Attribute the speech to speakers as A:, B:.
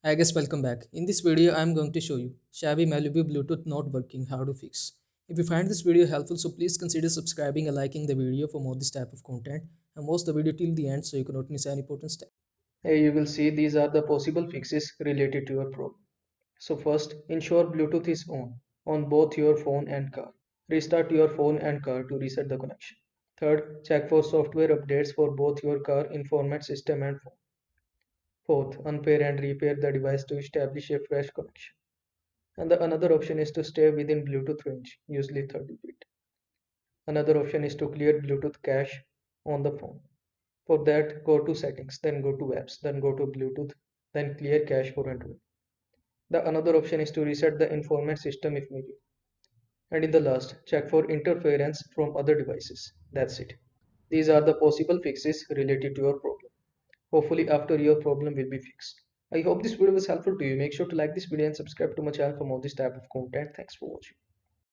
A: I guess welcome back. In this video, I'm going to show you Chevy Malibu Bluetooth not working, how to fix. If you find this video helpful, so please consider subscribing and liking the video for more this type of content and watch the video till the end so you cannot miss any important step. Here you will see these are the possible fixes related to your problem. So first, ensure Bluetooth is on both your phone and car. Restart your phone and car to reset the connection. Third, check for software updates for both your car information system and phone. Fourth, unpair and repair the device to establish a fresh connection. And the another option is to stay within Bluetooth range, usually 30 feet. Another option is to clear Bluetooth cache on the phone. For that, go to settings, then go to apps, then go to Bluetooth, then clear cache for Android. The another option is to reset the information system if needed. And in the last, check for interference from other devices. That's it. These are the possible fixes related to your problem. Hopefully after your problem will be fixed. I hope this video was helpful to you. Make sure to like this video and subscribe to my channel for more this type of content. Thanks for watching.